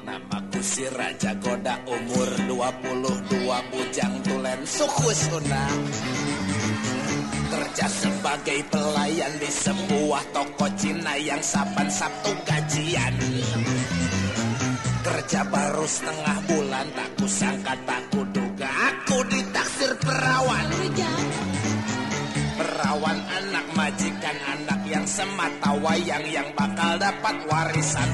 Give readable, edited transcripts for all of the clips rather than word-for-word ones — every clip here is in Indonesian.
Namaku si Raja Goda, umur 22, bujang tulen suku Sunda. Kerja sebagai pelayan di sebuah toko Cina yang saban Sabtu gajian. Kerja baru setengah bulan, tak kusangka tak kuduga aku ditaksir perawan. Perawan anak majikan, anak yang semata wayang, yang bakal dapat warisan.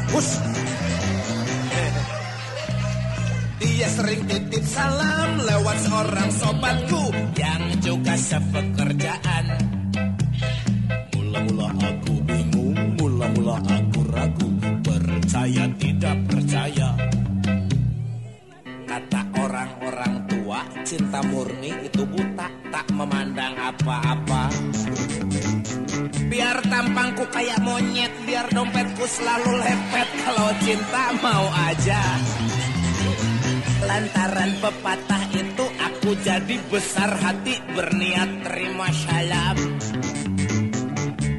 Dia sering titip salam lewat seorang sobatku yang juga sepekerjaan. Mula-mula aku bingung, mula-mula aku ragu, percaya tidak percaya. Kata orang-orang tua, cinta murni itu buta, tak memandang apa-apa. Biar tampangku kayak monyet, biar dompetku selalu lepet, kalau cinta mau aja. Lantaran pepatah itu aku jadi besar hati, berniat terima salam.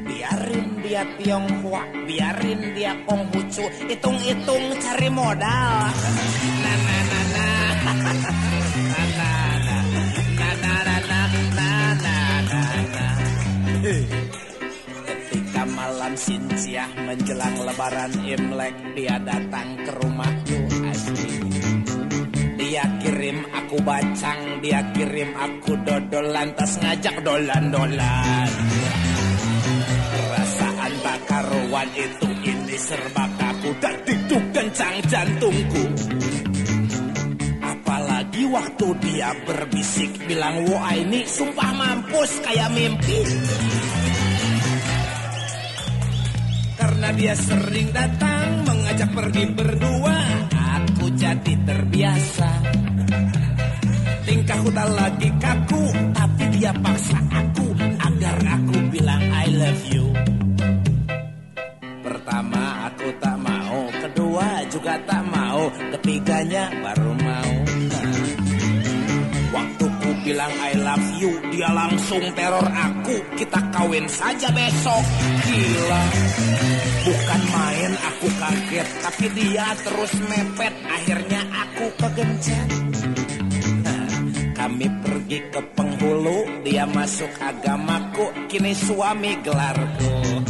Biarin dia Tionghoa, biarin dia Konghucu, hitung-hitung cari modal. Ketika malam Sintiah menjelang lebaran Imlek, dia datang ke rumahku asli. Dia kirim aku bacang, dia kirim aku dodol, lantas ngajak dolan-dolan. Perasaan tak karuan itu ini serba kaku, dan diduk kencang jantungku. Apalagi waktu dia berbisik, bilang wah ini sumpah mampus kayak mimpi. Karena dia sering datang mengajak pergi berdua, aku jadi terbiasa. Tingkahku tak lagi kaku, tapi dia paksa aku agar aku bilang I love you. Pertama aku tak mau, kedua juga tak mau, ketiganya baru mau. Waktu ku bilang I love you, dia langsung teror aku, kita kawin saja besok. Gila, bukan main aku kaget, tapi dia terus mepet, akhirnya aku kegencet. Kami pergi ke penghulu, dia masuk agamaku, kini suami gelarku.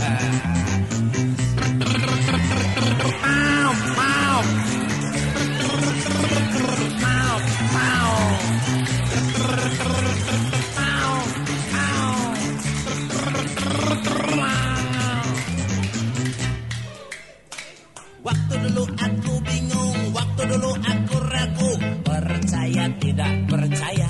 Waktu dulu aku bingung, waktu dulu aku ragu, percaya tidak percaya.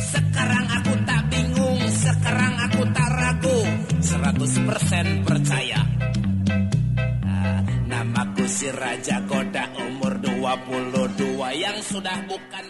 Sekarang aku tak bingung, sekarang aku tak ragu, 100% percaya. Namaku si Raja Goda, umur 22, yang sudah bukan